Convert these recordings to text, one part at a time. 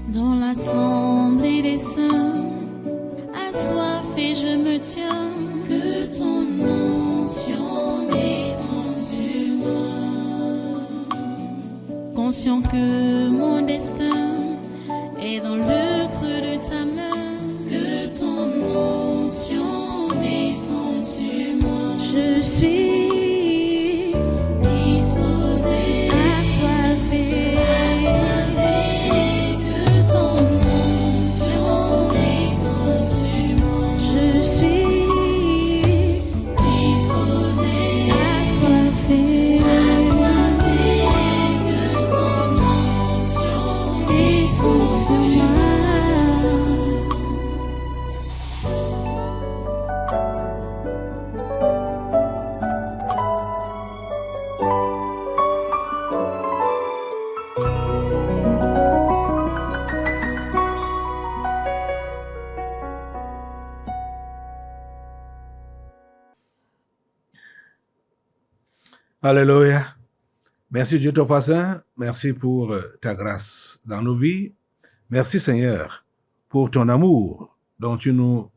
Dans l'assemblée des saints, assoiffé je me tiens, que ton onction descende sur moi. Conscient que mon destin est dans le creux de ta main, que ton onction descende sur moi. Je suis disposé, assoiffé, que ton onction descende sur moi. Je suis disposé, assoiffé, que ton onction descende sur moi. Alléluia. Merci Dieu ton Saint. Merci pour ta grâce dans nos vies. Merci Seigneur pour ton amour dont tu nous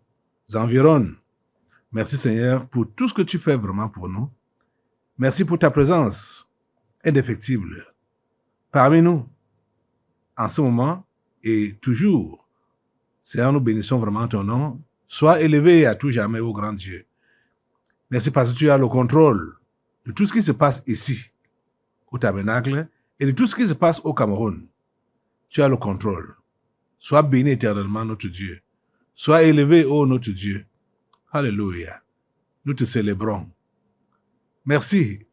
environnes. Merci Seigneur pour tout ce que tu fais vraiment pour nous. Merci pour ta présence indéfectible parmi nous en ce moment et toujours. Seigneur, nous bénissons vraiment ton nom. Sois élevé à tout jamais, ô grand Dieu. Merci parce que tu as le contrôle de tout ce qui se passe ici, au tabernacle, et de tout ce qui se passe au Cameroun. Tu as le contrôle. Sois béni éternellement, notre Dieu. Sois élevé, ô notre Dieu. Alléluia. Nous te célébrons. Merci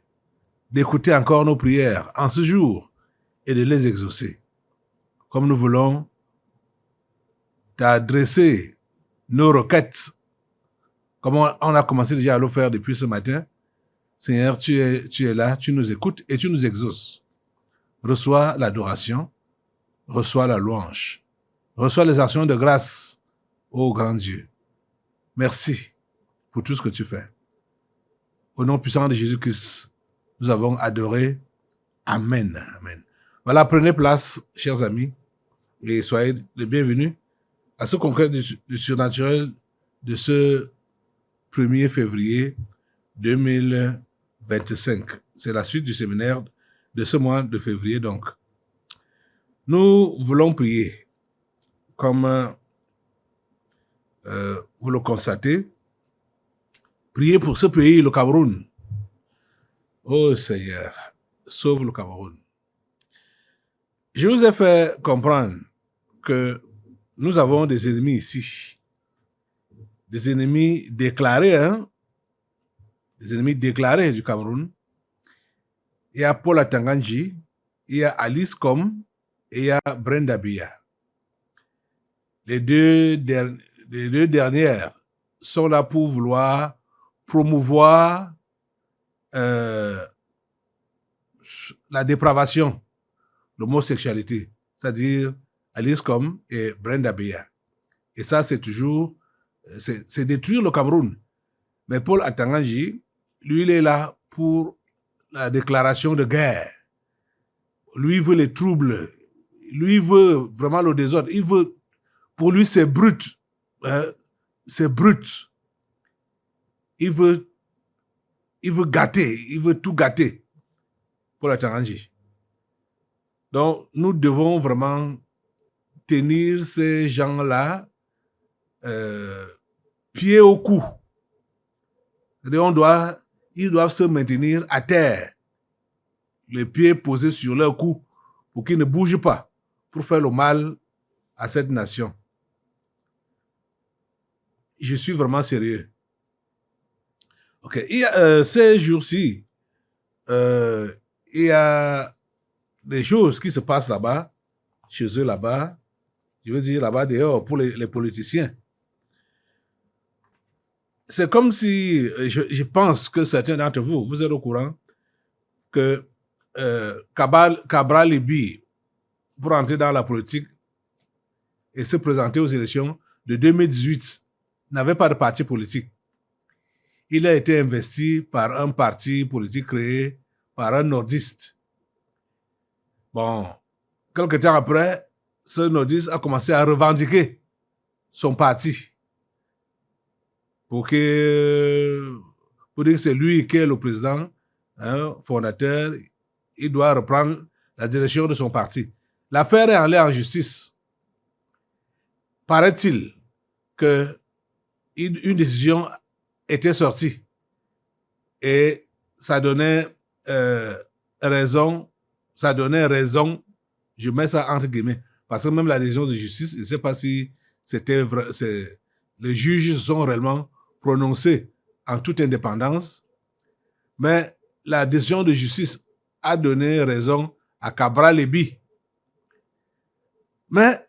d'écouter encore nos prières en ce jour et de les exaucer. Comme nous voulons t'adresser nos requêtes, comme on a commencé déjà à le faire depuis ce matin. Seigneur, tu es là, tu nous écoutes et tu nous exauces. Reçois l'adoration, reçois la louange, reçois les actions de grâce, ô grand Dieu. Merci pour tout ce que tu fais. Au nom puissant de Jésus-Christ, nous avons adoré. Amen. Amen. Voilà, prenez place, chers amis, et soyez les bienvenus à ce congrès du surnaturel de ce 1er février 2025. C'est la suite du séminaire de ce mois de février. Donc, nous voulons prier, comme vous le constatez, prier pour ce pays, le Cameroun. Oh Seigneur, sauve le Cameroun. Je vous ai fait comprendre que nous avons des ennemis ici, des ennemis déclarés, des ennemis déclarés du Cameroun. Il y a Paul Atanganji, il y a Alice Com et il y a Brenda Bia. Les deux dernières sont là pour vouloir promouvoir la dépravation, l'homosexualité, c'est-à-dire Alice Com et Brenda Bia. Et ça, c'est toujours, c'est détruire le Cameroun. Mais Paul Atanganji, lui, il est là pour la déclaration de guerre. Lui, il veut les troubles. Lui, il veut vraiment le désordre. Pour lui, c'est brut. C'est brut. Il veut gâter. Il veut tout gâter. Paul Atanganji. Donc, nous devons vraiment tenir ces gens-là pied au cou. C'est-à-dire, ils doivent se maintenir à terre, les pieds posés sur leur cou, pour qu'ils ne bougent pas, pour faire le mal à cette nation. Je suis vraiment sérieux. Ok. Ces jours-ci, il y a des choses qui se passent là-bas, chez eux là-bas, je veux dire là-bas dehors, pour les politiciens. C'est comme si, je pense que certains d'entre vous, vous êtes au courant que Cabral Libi, pour entrer dans la politique et se présenter aux élections de 2018, n'avait pas de parti politique. Il a été investi par un parti politique créé par un nordiste. Bon, quelque temps après, ce nordiste a commencé à revendiquer son parti pour dire que c'est lui qui est le président, hein, fondateur, il doit reprendre la direction de son parti. L'affaire est allée en justice. Paraît-il que une décision était sortie et ça donnait raison, je mets ça entre guillemets, parce que même la décision de justice, je ne sais pas si c'était vrai, les juges se sont réellement prononcés en toute indépendance, mais la décision de justice a donné raison à Cabral Léby. Mais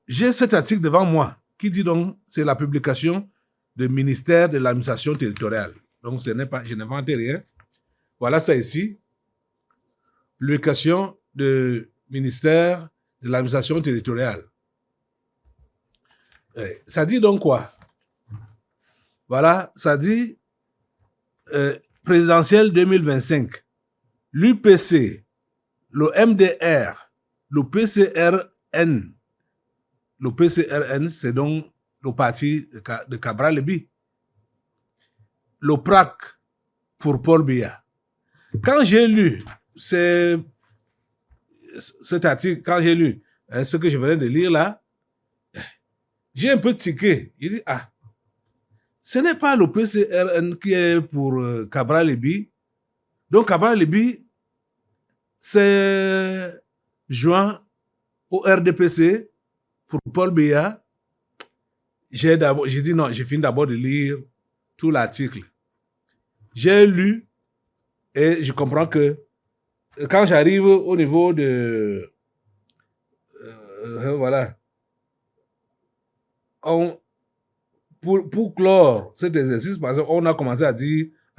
j'ai cet article devant moi qui dit donc c'est la publication du ministère de l'administration territoriale. Donc je n'invente rien. Voilà ça ici. Publication du ministère de l'administration territoriale. Ça dit donc quoi? Voilà, ça dit présidentielle 2025. L'UPC, le MDR, le PCRN. Le PCRN, c'est donc le parti de Cabral Léby. Le PRAC pour Paul Biya. Quand j'ai lu cet article, quand j'ai lu ce que je venais de lire là, j'ai un peu tiqué. J'ai dit, ah, ce n'est pas le PCRN qui est pour Cabral Léby. Donc Cabral Léby s'est joint au RDPC pour Paul Biya. J'ai dit non, j'ai fini d'abord de lire tout l'article. J'ai lu et je comprends que quand j'arrive au niveau de voilà, pour clore cet exercice, parce qu'on a commencé à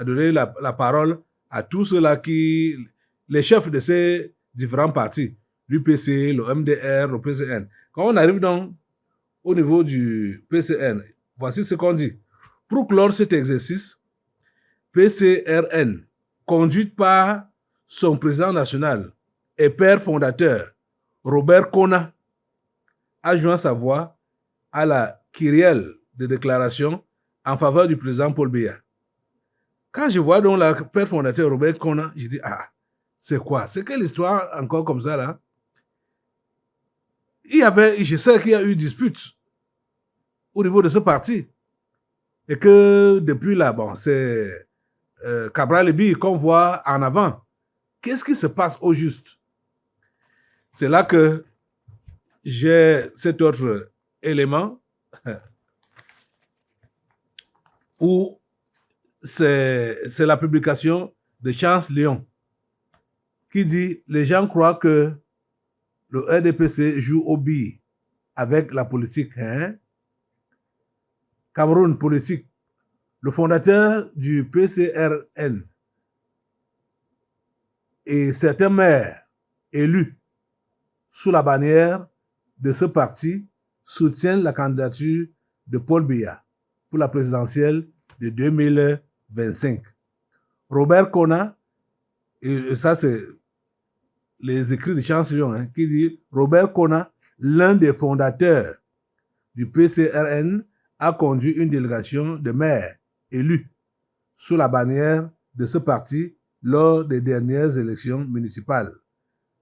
donner la parole à tous ceux-là les chefs de ces différents partis, l'UPC, le MDR, le PCN. Quand on arrive donc au niveau du PCN, voici ce qu'on dit. Pour clore cet exercice, PCRN, conduite par son président national et père fondateur, Robert Kona, a joint sa voix à la kyrielle de déclaration en faveur du président Paul Biya. Quand je vois donc le père fondateur Robert Kona, je dis, ah, c'est quoi? C'est quelle histoire encore comme ça là? Je sais qu'il y a eu dispute au niveau de ce parti. Et que depuis là, bon, c'est Cabral Léby qu'on voit en avant. Qu'est-ce qui se passe au juste? C'est là que j'ai cet autre élément où c'est la publication de Chance Lyon qui dit « Les gens croient que le RDPC joue au billes avec la politique. Hein? Cameroun politique. Le fondateur du PCRN et certains maires élus sous la bannière de ce parti soutiennent la candidature de Paul Biya pour la présidentielle de 2025. Robert Kona, et ça c'est les écrits de Chance Lyon, hein, qui dit Robert Kona, l'un des fondateurs du PCRN, a conduit une délégation de maires élus sous la bannière de ce parti lors des dernières élections municipales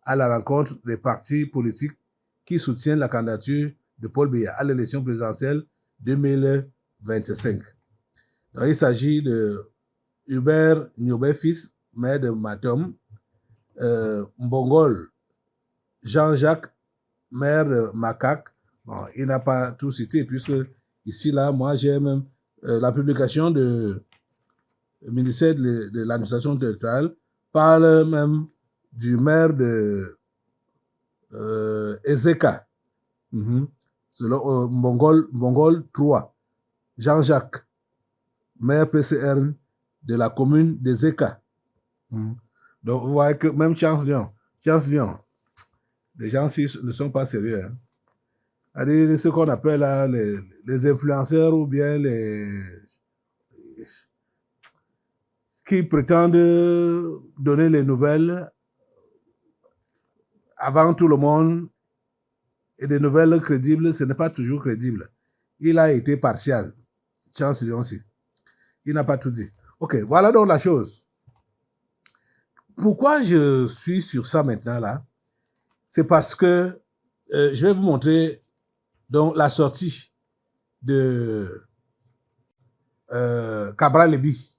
à la rencontre des partis politiques qui soutiennent la candidature de Paul Biya à l'élection présidentielle 2025. Donc, il s'agit de Hubert Niobé fils, maire de Matom, Mbongol Jean-Jacques, maire de Makak. Bon, il n'a pas tout cité, puisque ici, là, moi, j'ai même la publication du ministère de l'administration territoriale parle même du maire de Ezeka. Selon Mbongol 3, Jean-Jacques, maire PCRN de la commune d'Ezeka. Donc, vous voyez que même Chance Lyon, les gens ici ne sont pas sérieux. Hein. C'est ce qu'on appelle là, les influenceurs ou bien qui prétendent donner les nouvelles avant tout le monde et des nouvelles crédibles, ce n'est pas toujours crédible. Il a été partial. Chance Lyonsi. Il n'a pas tout dit. Ok, voilà donc la chose. Pourquoi je suis sur ça maintenant là? C'est parce que je vais vous montrer donc la sortie de Cabral Léby.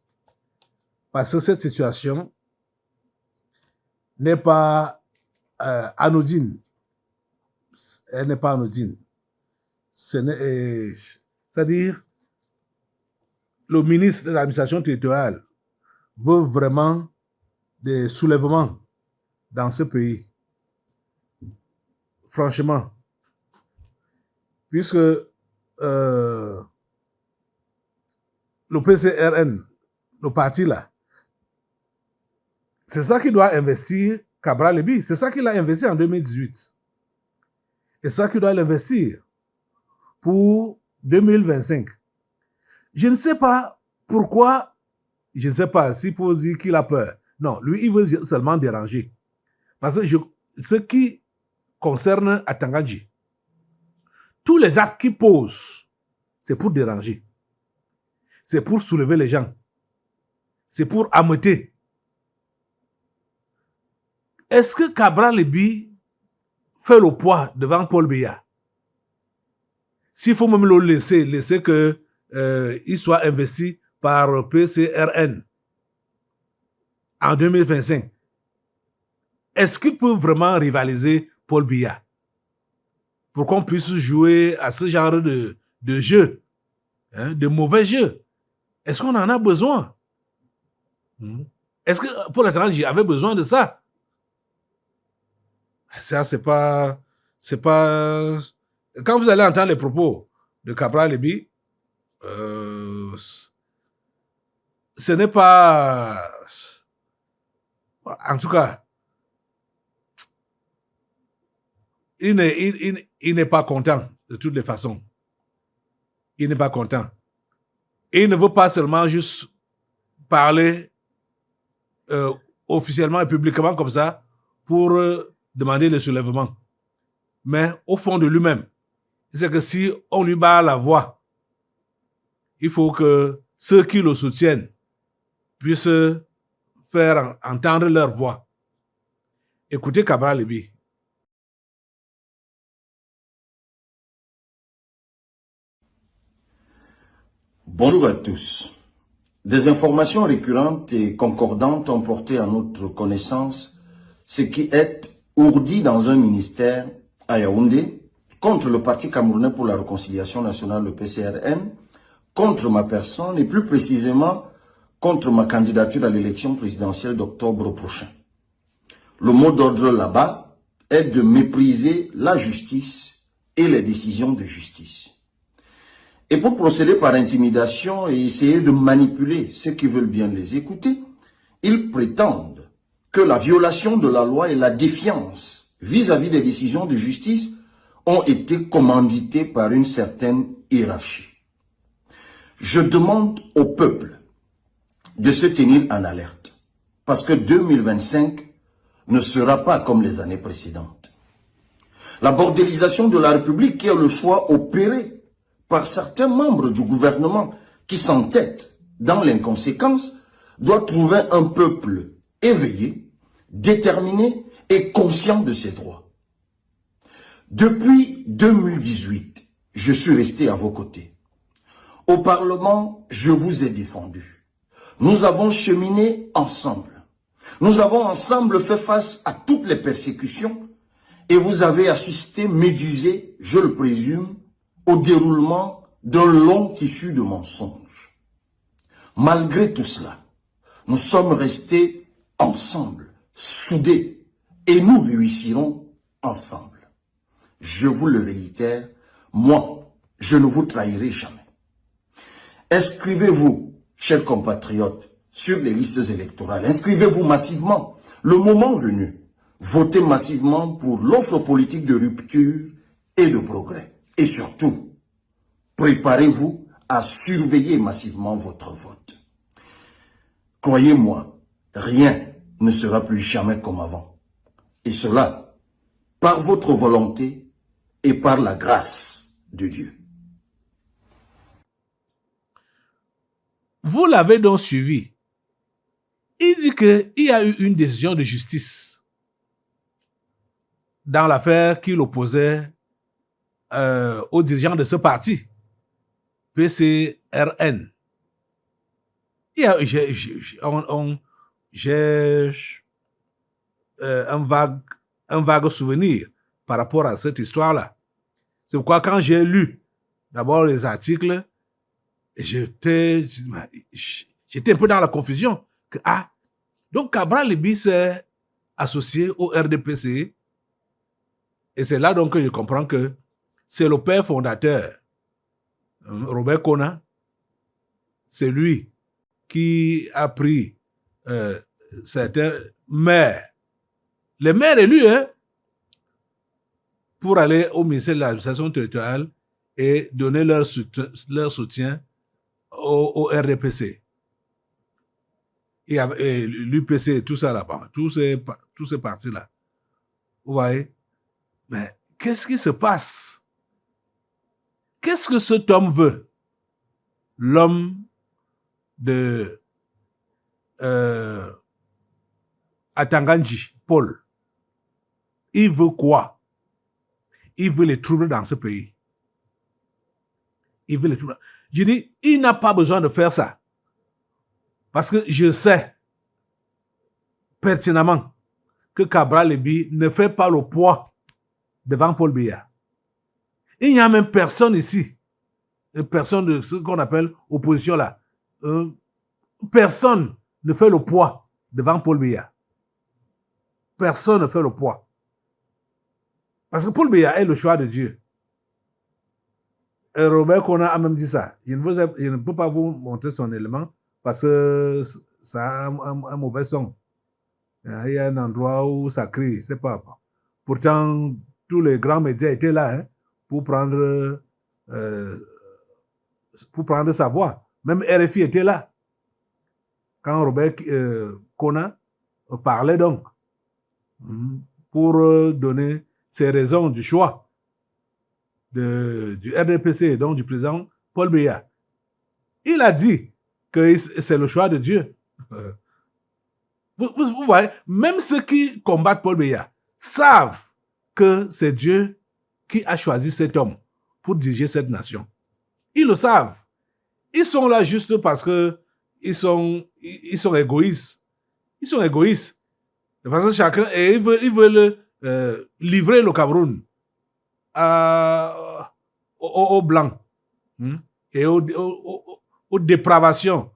Parce que cette situation n'est pas anodine. Elle n'est pas anodine. C'est-à-dire, le ministre de l'administration territoriale veut vraiment des soulèvements dans ce pays. Franchement. Puisque le PCRN, le parti là, c'est ça qui doit investir Cabral Léby. C'est ça qu'il a investi en 2018. Et c'est ça qu'il doit l'investir pour 2025. Je ne sais pas pourquoi, je ne sais pas s'il faut dire qu'il a peur. Non, lui, il veut seulement déranger. Parce que ce qui concerne Atangadji, tous les actes qu'il pose, c'est pour déranger. C'est pour soulever les gens. C'est pour ameuter. Est-ce que Cabral Léby fait le poids devant Paul Biya? S'il faut même le laisser qu'il soit investi par PCRN en 2025, est-ce qu'il peut vraiment rivaliser Paul Biya pour qu'on puisse jouer à ce genre de jeu, hein, de mauvais jeu? Est-ce qu'on en a besoin? Est-ce que Paul Atangadji avait besoin de ça? Ça, c'est pas... Quand vous allez entendre les propos de Cabral Léby, ce n'est pas... En tout cas, il n'est pas content de toutes les façons. Il n'est pas content. Et il ne veut pas seulement juste parler officiellement et publiquement comme ça pour demander le soulèvement. Mais au fond de lui-même, c'est que si on lui bat la voix, il faut que ceux qui le soutiennent puissent faire entendre leur voix. Écoutez Cabral Léby. Bonjour à tous. Des informations récurrentes et concordantes ont porté à notre connaissance ce qui est ourdi dans un ministère à Yaoundé contre le Parti camerounais pour la réconciliation nationale, le PCRN, contre ma personne et plus précisément contre ma candidature à l'élection présidentielle d'octobre prochain. Le mot d'ordre là-bas est de mépriser la justice et les décisions de justice. Et pour procéder par intimidation et essayer de manipuler ceux qui veulent bien les écouter, ils prétendent que la violation de la loi et la défiance vis-à-vis des décisions de justice ont été commanditées par une certaine hiérarchie. Je demande au peuple de se tenir en alerte, parce que 2025 ne sera pas comme les années précédentes. La bordélisation de la République, qui est le choix opéré par certains membres du gouvernement qui s'entêtent dans l'inconséquence, doit trouver un peuple éveillé, déterminé et conscient de ses droits. Depuis 2018, je suis resté à vos côtés. Au Parlement, je vous ai défendu. Nous avons cheminé ensemble. Nous avons ensemble fait face à toutes les persécutions et vous avez assisté, médusé, je le présume, au déroulement d'un long tissu de mensonges. Malgré tout cela, nous sommes restés ensemble, soudés, et nous réussirons ensemble. Je vous le réitère, moi, je ne vous trahirai jamais. Inscrivez-vous, chers compatriotes, sur les listes électorales. Inscrivez-vous massivement. Le moment venu, votez massivement pour l'offre politique de rupture et de progrès. Et surtout, préparez-vous à surveiller massivement votre vote. Croyez-moi, rien ne sera plus jamais comme avant. Et cela, par votre volonté et par la grâce de Dieu. Vous l'avez donc suivi. Il dit qu'il y a eu une décision de justice dans l'affaire qu'il opposait aux dirigeants de ce parti, PCRN. J'ai un vague souvenir par rapport à cette histoire-là. C'est pourquoi quand j'ai lu d'abord les articles, j'étais un peu dans la confusion. Donc Cabral Liby s'est associé au RDPC, et c'est là donc que je comprends que c'est le père fondateur, Robert Kona, c'est lui qui a pris certains maires, les maires élus, pour aller au ministère de l'administration territoriale et donner leur soutien au RDPC. Et l'UPC, tout ça là-bas, tous ces partis-là. Vous voyez? Mais qu'est-ce qui se passe? Qu'est-ce que cet homme veut? L'homme de Atanganji, Paul. Il veut quoi? Il veut les troubles dans ce pays. Il veut les troubles. Je dis, il n'a pas besoin de faire ça. Parce que je sais pertinemment que Cabral Liby ne fait pas le poids devant Paul Biya. Il n'y a même personne ici, personne de ce qu'on appelle opposition là. Personne ne fait le poids devant Paul Biya. Personne ne fait le poids. Parce que Paul Biya est le choix de Dieu. Et Robert Kona a même dit ça. Je ne peux pas vous montrer son élément parce que ça a un mauvais son. Il y a un endroit où ça crie, c'est pas. Pourtant, tous les grands médias étaient là pour prendre sa voix. Même RFI était là. Quand Robert Kona parlait donc, pour donner ses raisons du choix du RDPC, donc du président Paul Biya. Il a dit que c'est le choix de Dieu. Vous voyez, même ceux qui combattent Paul Biya savent que c'est Dieu qui a choisi cet homme pour diriger cette nation. Ils le savent. Ils sont là juste parce que ils sont égoïstes. Ils sont égoïstes. Parce que chacun, et ils veulent livrer le Cameroun aux Blancs et aux dépravations,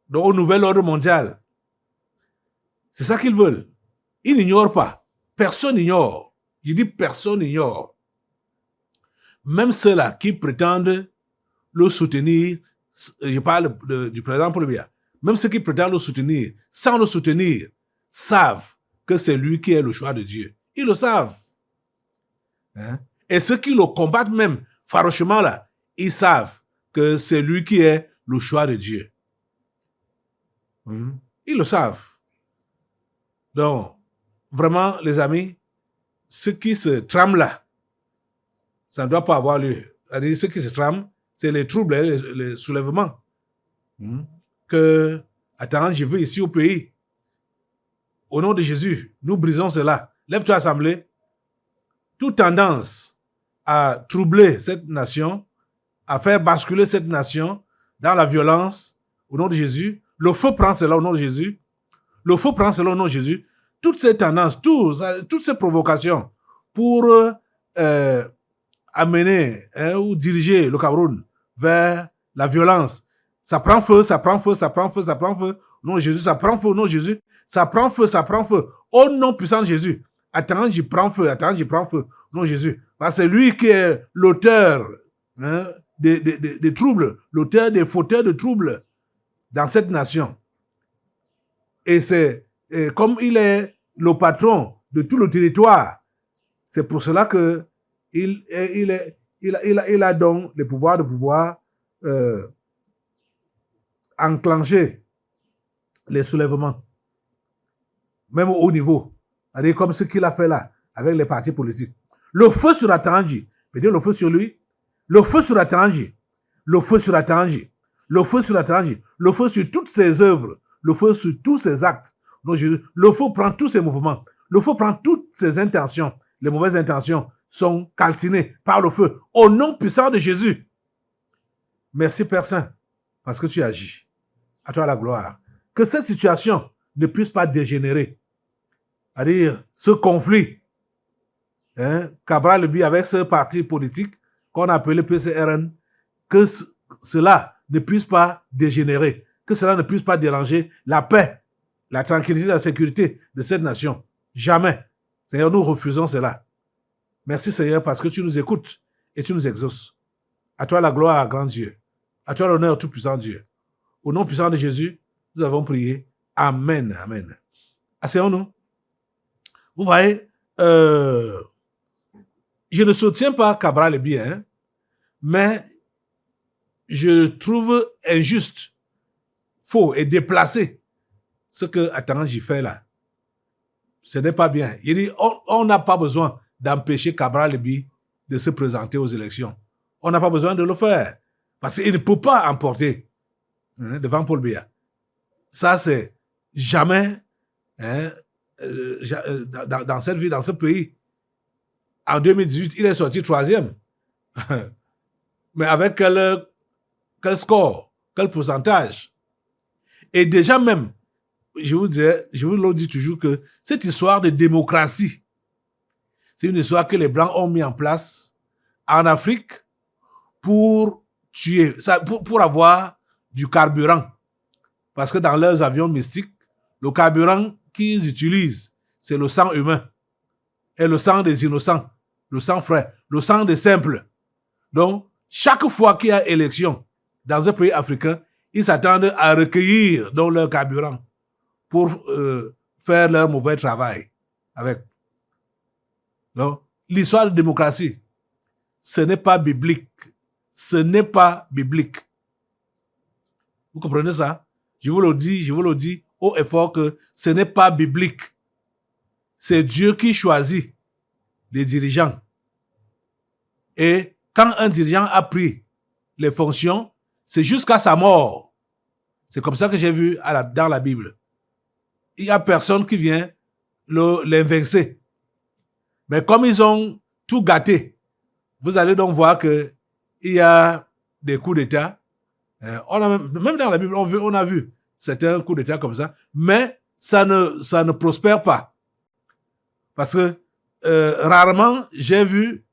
donc au nouvel ordre mondial. C'est ça qu'ils veulent. Ils n'ignorent pas. Personne n'ignore. Je dis personne n'ignore. Même ceux-là qui prétendent le soutenir, je parle du président Paul Biya, même ceux qui prétendent le soutenir, sans le soutenir, savent que c'est lui qui est le choix de Dieu. Ils le savent. Et ceux qui le combattent même farouchement là, ils savent que c'est lui qui est le choix de Dieu. Ils le savent. Donc, vraiment, les amis, ce qui se trame là, ça ne doit pas avoir lieu. C'est-à-dire, ce qui se trame, c'est les troubles, les soulèvements. Attends, je veux ici au pays. Au nom de Jésus, nous brisons cela. Lève-toi, assemblée. Toute tendance à troubler cette nation, à faire basculer cette nation dans la violence, au nom de Jésus. Le feu prend cela au nom de Jésus. Le feu prend cela au nom de Jésus. Toutes ces tendances, toutes ces provocations pour amener ou diriger le Cameroun vers la violence, ça prend feu, ça prend feu, ça prend feu, ça prend feu. Au nom de Jésus, ça prend feu au nom de Jésus. Ça prend feu, ça prend feu. Au nom puissant de Jésus. Attends, j'y prends feu, attends, j'y prends feu. Au nom de Jésus. Parce que c'est lui qui est l'auteur des troubles, l'auteur des fauteurs de troubles dans cette nation. Et c'est comme il est le patron de tout le territoire, c'est pour cela que il a donc le pouvoir de pouvoir enclencher les soulèvements, même au haut niveau, c'est-à-dire comme ce qu'il a fait là avec les partis politiques. Le feu sera tendu. Mettez le feu sur lui. Le feu sera tendu. Le feu sera tendu. Le feu sera tendu. Le feu sur toutes ses œuvres. Le feu sur tous ses actes. Donc, le feu prend tous ses mouvements. Le feu prend toutes ses intentions. Les mauvaises intentions sont calcinées par le feu. Au nom puissant de Jésus. Merci Père Saint, parce que tu agis. À toi la gloire. Que cette situation ne puisse pas dégénérer. C'est-à-dire, ce conflit, Cabral Lebi avec ce parti politique qu'on a appelé PCRN, que cela ne puisse pas dégénérer, que cela ne puisse pas déranger la paix, la tranquillité, la sécurité de cette nation. Jamais. Seigneur, nous refusons cela. Merci Seigneur parce que tu nous écoutes et tu nous exauces. À toi la gloire, grand Dieu. À toi l'honneur, tout puissant Dieu. Au nom puissant de Jésus, nous avons prié. Amen. Amen. Asseyons-nous. Vous voyez, je ne soutiens pas Cabral Lebi, mais je trouve injuste, faux et déplacé ce que Atanji fait là. Ce n'est pas bien. Il dit, on n'a pas besoin d'empêcher Cabral Lebi de se présenter aux élections. On n'a pas besoin de le faire. Parce qu'il ne peut pas emporter devant Paul Biya. Ça, c'est jamais dans cette ville, dans ce pays. En 2018, il est sorti 3e. Mais avec quel score, quel pourcentage? Et déjà même, je vous le dis toujours que cette histoire de démocratie, c'est une histoire que les Blancs ont mis en place en Afrique pour tuer, pour avoir du carburant. Parce que dans leurs avions mystiques, le carburant qu'ils utilisent, c'est le sang humain et le sang des innocents, le sang frais, le sang des simples. Donc, chaque fois qu'il y a élection dans un pays africain, ils s'attendent à recueillir donc leur carburant pour faire leur mauvais travail avec. Donc, l'histoire de démocratie, ce n'est pas biblique. Ce n'est pas biblique. Vous comprenez ça? Je vous le dis haut et fort que ce n'est pas biblique. C'est Dieu qui choisit les dirigeants. Et quand un dirigeant a pris les fonctions, c'est jusqu'à sa mort. C'est comme ça que j'ai vu dans la Bible. Il n'y a personne qui vient l'invaincre. Mais comme ils ont tout gâté, vous allez donc voir qu'il y a des coups d'État. Même dans la Bible, on a vu certains coups d'État comme ça, mais ça ne prospère pas. Parce que rarement, j'ai vu,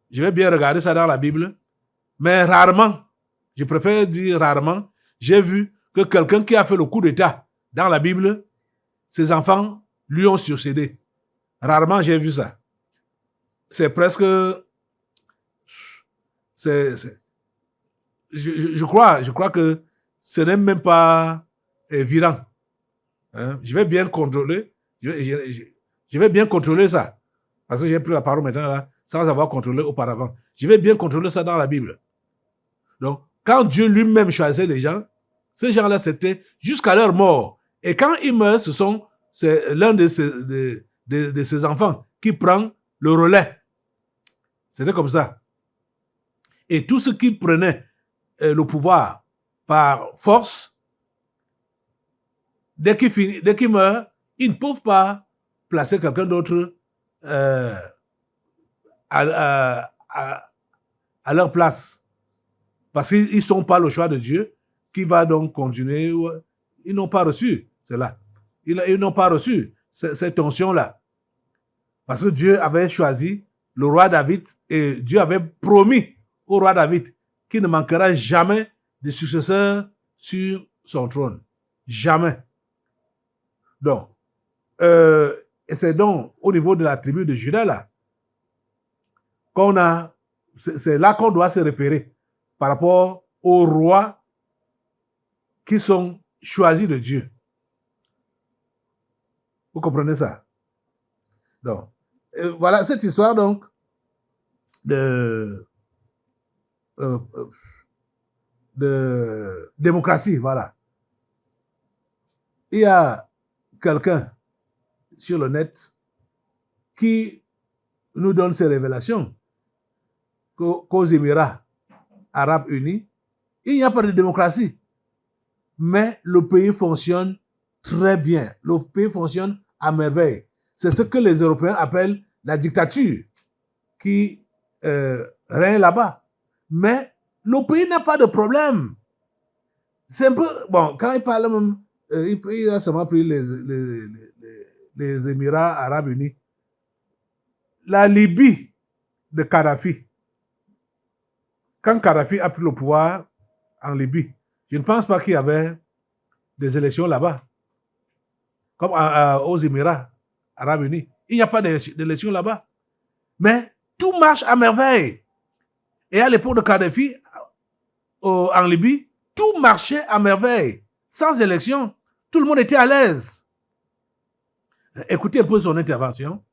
je vais bien regarder ça dans la Bible, mais rarement, je préfère dire rarement, j'ai vu que quelqu'un qui a fait le coup d'État dans la Bible, ses enfants lui ont succédé. Rarement, j'ai vu ça. C'est presque... Je crois que ce n'est même pas évident. Je vais bien contrôler. Je vais bien contrôler ça. Parce que j'ai pris la parole maintenant là, sans avoir contrôlé auparavant. Je vais bien contrôler ça dans la Bible. Donc, quand Dieu lui-même choisissait les gens, ces gens-là, c'était jusqu'à leur mort. Et quand ils meurent, c'est l'un de ses enfants qui prend le relais. C'était comme ça. Et tous ceux qui prenaient le pouvoir par force, dès qu'ils meurent, ils ne peuvent pas placer quelqu'un d'autre à leur place. Parce qu'ils ne sont pas le choix de Dieu qui va donc continuer. Ils n'ont pas reçu cela. Ils n'ont pas reçu cette onction-là. Parce que Dieu avait choisi le roi David et Dieu avait promis au roi David qu'il ne manquera jamais de successeur sur son trône. Jamais. Donc, et c'est donc au niveau de la tribu de Juda là, c'est là qu'on doit se référer par rapport aux rois qui sont choisis de Dieu. Vous comprenez ça? Donc, voilà cette histoire donc de démocratie, voilà. Il y a quelqu'un sur le net qui nous donne ces révélations qu'aux Émirats arabes unis, il n'y a pas de démocratie. Mais le pays fonctionne très bien. Le pays fonctionne à merveille. C'est ce que les Européens appellent la dictature qui règne là-bas. Mais le pays n'a pas de problème. C'est un peu... Bon, quand il parle même... il a seulement pris les Émirats arabes unis. La Libye de Kadhafi. Quand Kadhafi a pris le pouvoir en Libye, je ne pense pas qu'il y avait des élections là-bas. Comme aux Émirats arabes unis. Il n'y a pas d'élections là-bas. Mais tout marche à merveille. Et à l'époque de Kadhafi, en Libye, tout marchait à merveille. Sans élection, tout le monde était à l'aise. Écoutez un peu son intervention.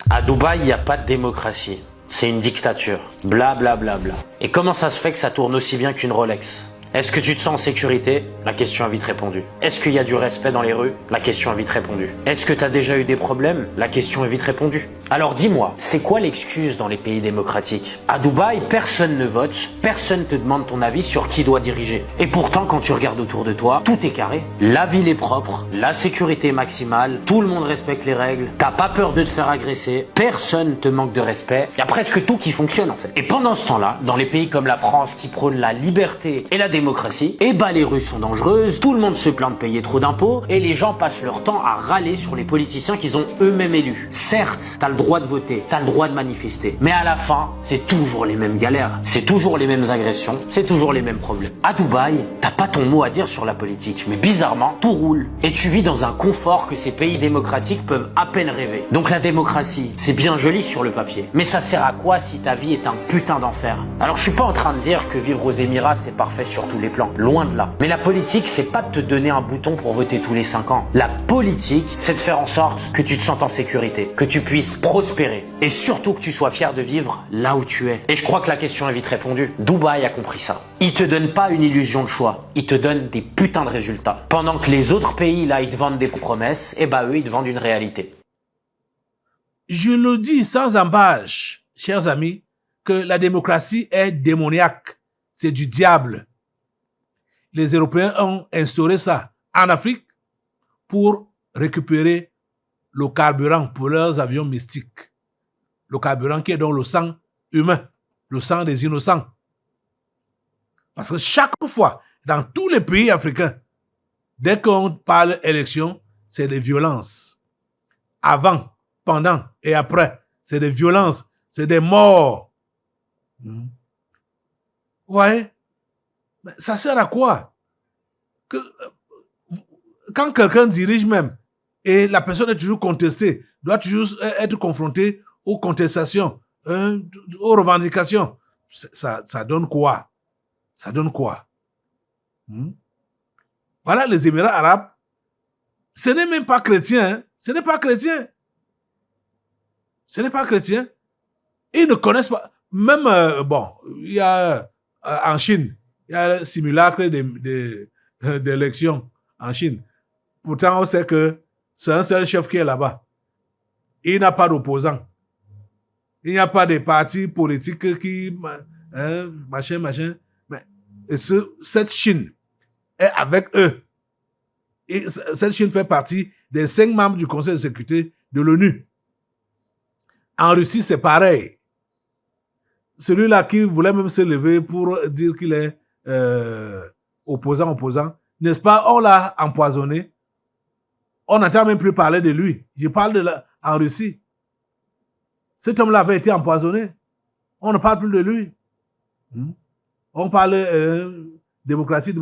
À Dubaï, il n'y a pas de démocratie. C'est une dictature. Bla bla bla bla. Et comment ça se fait que ça tourne aussi bien qu'une Rolex? Est-ce que tu te sens en sécurité? La question est vite répondue. Est-ce qu'il y a du respect dans les rues? La question est vite répondue. Est-ce que tu as déjà eu des problèmes? La question est vite répondue. Alors dis-moi, c'est quoi l'excuse dans les pays démocratiques? À Dubaï, personne ne vote, personne te demande ton avis sur qui doit diriger. Et pourtant, quand tu regardes autour de toi, tout est carré. La ville est propre, la sécurité est maximale, tout le monde respecte les règles, t'as pas peur de te faire agresser, personne te manque de respect, il y a presque tout qui fonctionne en fait. Et pendant ce temps-là, dans les pays comme la France qui prônent la liberté et la démocratie, eh ben les rues sont dangereuses, tout le monde se plaint de payer trop d'impôts et les gens passent leur temps à râler sur les politiciens qu'ils ont eux-mêmes élus. Certes, t'as le droit de voter, t'as le droit de manifester, mais à la fin, c'est toujours les mêmes galères, c'est toujours les mêmes agressions, c'est toujours les mêmes problèmes. À Dubaï, t'as pas ton mot à dire sur la politique, mais bizarrement, tout roule. Et tu vis dans un confort que ces pays démocratiques peuvent à peine rêver. Donc la démocratie, c'est bien joli sur le papier, mais ça sert à quoi si ta vie est un putain d'enfer? Alors je suis pas en train de dire que vivre aux Émirats c'est parfait sur tous les plans, loin de là. Mais la politique, c'est pas de te donner un bouton pour voter tous les 5 ans. La politique, c'est de faire en sorte que tu te sentes en sécurité, que tu puisses prospérer et surtout que tu sois fier de vivre là où tu es. Et je crois que la question est vite répondue. Dubaï a compris ça. Ils te donnent pas une illusion de choix, ils te donnent des putains de résultats. Pendant que les autres pays là, ils te vendent des promesses, et bah eux, ils te vendent une réalité. Je le dis sans embâche, chers amis, que la démocratie est démoniaque. C'est du diable. Les Européens ont instauré ça en Afrique pour récupérer le carburant pour leurs avions mystiques. Le carburant qui est dans le sang humain, le sang des innocents. Parce que chaque fois, dans tous les pays africains, dès qu'on parle élection, c'est des violences. Avant, pendant et après, c'est des violences, c'est des morts. Ouais. Mais ça sert à quoi? Quand quelqu'un dirige même, et la personne est toujours contestée, doit toujours être confrontée aux contestations, aux revendications. Ça donne quoi? Ça donne quoi? Voilà les Émirats arabes. Ce n'est même pas chrétien. Hein? Ce n'est pas chrétien. Ce n'est pas chrétien. Ils ne connaissent pas. Même, bon, il y a en Chine, il y a un simulacre d'élection en Chine. Pourtant, on sait que c'est un seul chef qui est là-bas. Il n'a pas d'opposant. Il n'y a pas de partis politiques qui... machin. Mais cette Chine est avec eux. Et cette Chine fait partie des 5 membres du Conseil de sécurité de l'ONU. En Russie, c'est pareil. Celui-là qui voulait même se lever pour dire qu'il est opposant, n'est-ce pas? On l'a empoisonné. On n'entend même plus parler de lui. Je parle en Russie. Cet homme-là avait été empoisonné. On ne parle plus de lui. On parle démocratie.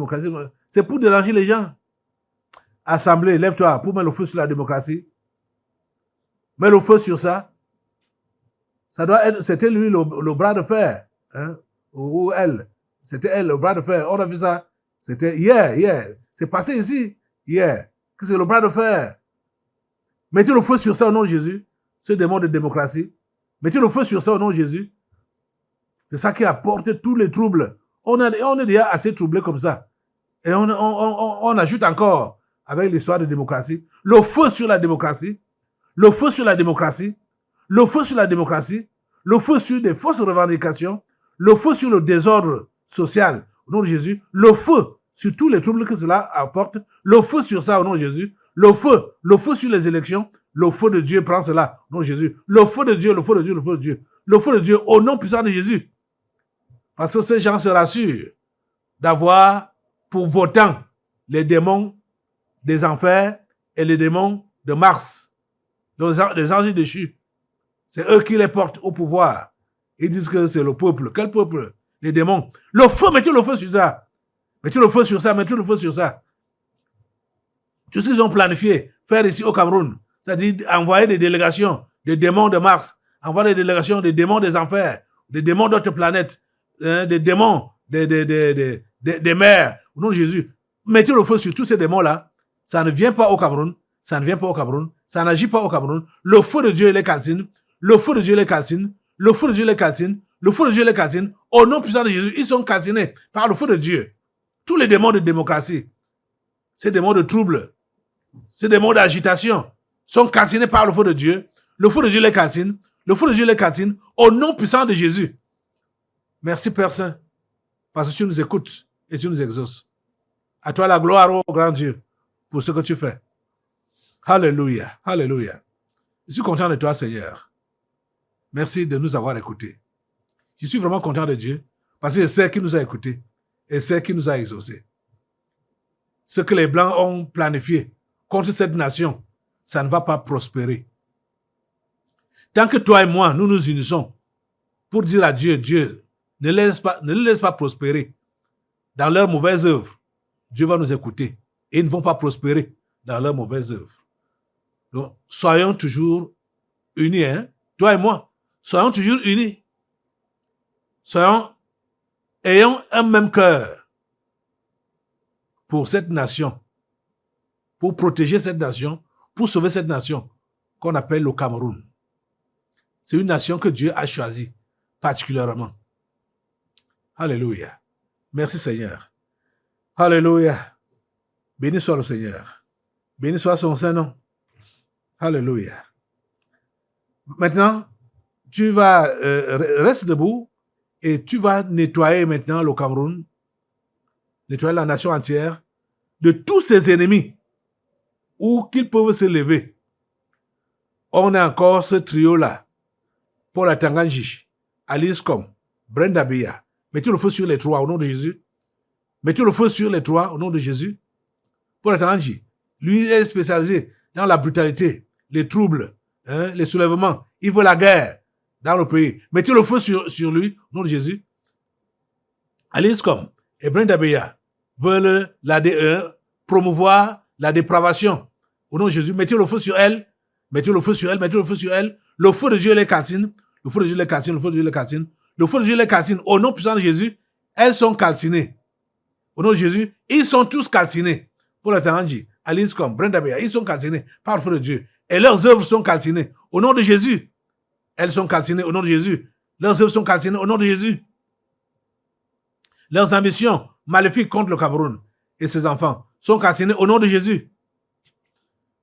C'est pour déranger les gens. Assemblée, lève-toi pour mettre le feu sur la démocratie. Mets le feu sur ça. Ça doit être, c'était lui le bras de fer. Hein? Ou elle. C'était elle, le bras de fer. On a vu ça. C'était hier. C'est passé ici. Hier. Que c'est le bras de fer. Mettez le feu sur ça au nom de Jésus. Ce démon de démocratie. Mettez le feu sur ça au nom de Jésus. C'est ça qui apporte tous les troubles. On est déjà assez troublé comme ça. Et on ajoute encore avec l'histoire de démocratie. Le feu sur la démocratie. le feu sur la démocratie, le feu sur la démocratie, le feu sur des fausses revendications, le feu sur le désordre social au nom de Jésus, le feu sur tous les troubles que cela apporte, le feu sur ça au nom de Jésus, le feu sur les élections, le feu de Dieu prend cela au nom de Jésus, le feu de Dieu, le feu de Dieu, le feu de Dieu, le feu de Dieu au nom puissant de Jésus. Parce que ces gens se rassurent d'avoir pour votants les démons des enfers et les démons de Mars, les anges déchus. C'est eux qui les portent au pouvoir. Ils disent que c'est le peuple. Quel peuple? Les démons. Le feu, mettez le feu sur ça. Mettez le feu sur ça, mettez le feu sur ça. Tout ce qu'ils ont planifié, faire ici au Cameroun, c'est-à-dire envoyer des délégations des démons de Mars, envoyer des délégations des démons des enfers, des démons d'autres planètes, des démons des mers, au nom de Jésus. Mettez le feu sur tous ces démons-là. Ça ne vient pas au Cameroun. Ça ne vient pas au Cameroun. Ça n'agit pas au Cameroun. Le feu de Dieu les calcine. Le feu de Dieu les calcine. Le feu de Dieu les calcine. Le feu de Dieu les calcine. Au nom puissant de Jésus, ils sont calcinés par le feu de Dieu. Tous les démons de démocratie, ces démons de trouble, ces démons d'agitation sont calcinés par le feu de Dieu. Le feu de Dieu les calcine. Le feu de Dieu les calcine. Au nom puissant de Jésus. Merci Père Saint, parce que tu nous écoutes et tu nous exauces. À toi la gloire, ô grand Dieu, pour ce que tu fais. Alléluia, alléluia. Je suis content de toi, Seigneur. Merci de nous avoir écoutés. Je suis vraiment content de Dieu, parce que je sais qu'il nous a écoutés et c'est qu'il nous a exaucés. Ce que les Blancs ont planifié contre cette nation, ça ne va pas prospérer. Tant que toi et moi, nous nous unissons pour dire à Dieu, Dieu, ne les laisse pas prospérer dans leurs mauvaises œuvres. Dieu va nous écouter et ils ne vont pas prospérer dans leurs mauvaises œuvres. Donc, soyons toujours unis, hein? Toi et moi, soyons toujours unis. Ayons un même cœur pour cette nation, pour protéger cette nation, pour sauver cette nation qu'on appelle le Cameroun. C'est une nation que Dieu a choisie particulièrement. Alléluia. Merci Seigneur. Alléluia. Béni soit le Seigneur. Béni soit son Saint-Nom. Alléluia. Maintenant, tu vas reste debout et tu vas nettoyer maintenant le Cameroun, nettoyer la nation entière de tous ses ennemis où qu'ils peuvent se lever. On a encore ce trio-là. Paul Atanganji, Alice Com, Brenda Bia. Mettez le feu sur les trois au nom de Jésus. Mettez le feu sur les trois au nom de Jésus. Paul Atanganji, lui est spécialisé dans la brutalité, les troubles, les soulèvements. Il veut la guerre dans le pays. Mettez le feu sur lui au nom de Jésus. Alice Com et Brenda Bia veulent promouvoir la dépravation au nom de Jésus. Mettez le feu sur elle. Mettez le feu sur elle. Mettez le feu sur elle. Le feu de Dieu les calcine. Le feu de Dieu les calcine. Le feu de Dieu les calcine. Le feu de Dieu les calcine. Au nom puissant de Jésus, elles sont calcinées. Au nom de Jésus, ils sont tous calcinés. Pour le Tanganji, Alice Com, Brenda Bia, ils sont calcinés par le feu de Dieu. Et leurs œuvres sont calcinées. Au nom de Jésus, elles sont calcinées. Au nom de Jésus, leurs œuvres sont calcinées. Au nom de Jésus. Leurs ambitions maléfiques contre le Cameroun et ses enfants sont calcinées. Au nom de Jésus.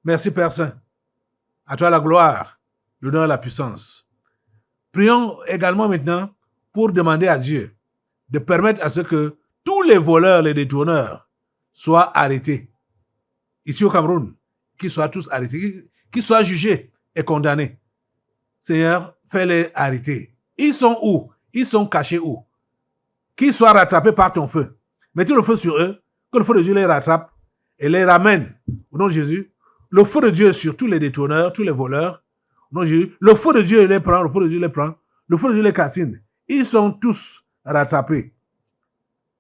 Merci Père Saint. À toi la gloire, l'honneur et la puissance. Prions également maintenant pour demander à Dieu de permettre à ce que tous les voleurs, les détourneurs soient arrêtés. Ici au Cameroun, qu'ils soient tous arrêtés, qu'ils soient jugés et condamnés. Seigneur, fais-les arrêter. Ils sont où? Ils sont cachés où? Qu'ils soient rattrapés par ton feu. Mettez le feu sur eux, que le feu de Dieu les rattrape et les ramène. Au nom de Jésus, le feu de Dieu sur tous les détourneurs, tous les voleurs. Au nom de Jésus, le feu de Dieu les prend, le feu de Dieu les prend, le feu de Dieu les calcine. Ils sont tous rattrapés.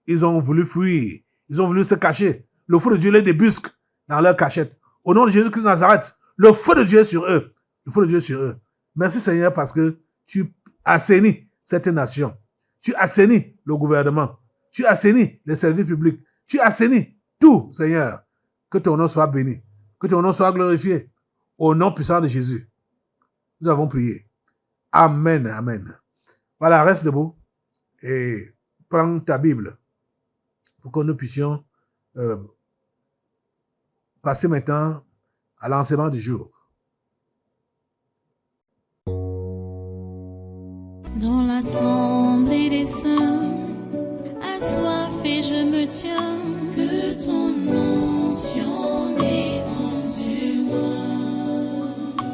Ils ont voulu fuir, ils ont voulu se cacher. Le feu de Dieu les débusque dans leur cachette. Au nom de Jésus-Christ de Nazareth, le feu de Dieu est sur eux. Le feu de Dieu est sur eux. Merci Seigneur parce que tu assainis cette nation. Tu assainis le gouvernement. Tu assainis les services publics. Tu assainis tout, Seigneur. Que ton nom soit béni. Que ton nom soit glorifié. Au nom puissant de Jésus. Nous avons prié. Amen, amen. Voilà, reste debout et prends ta Bible pour que nous puissions passer maintenant à l'enseignement du jour. dans l'assemblée des saints, assoiffé je me tiens, que ton onction descende sur moi.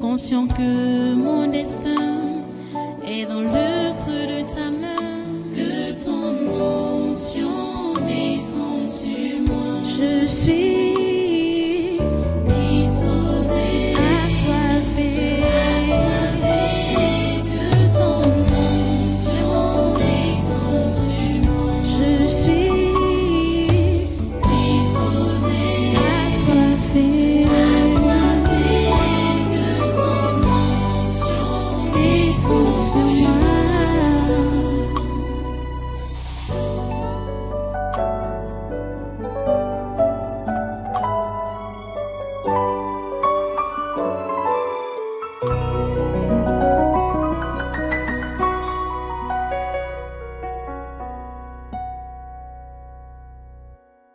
Conscient que mon destin est dans le creux de ta main, que ton onction descende sur moi. Je suis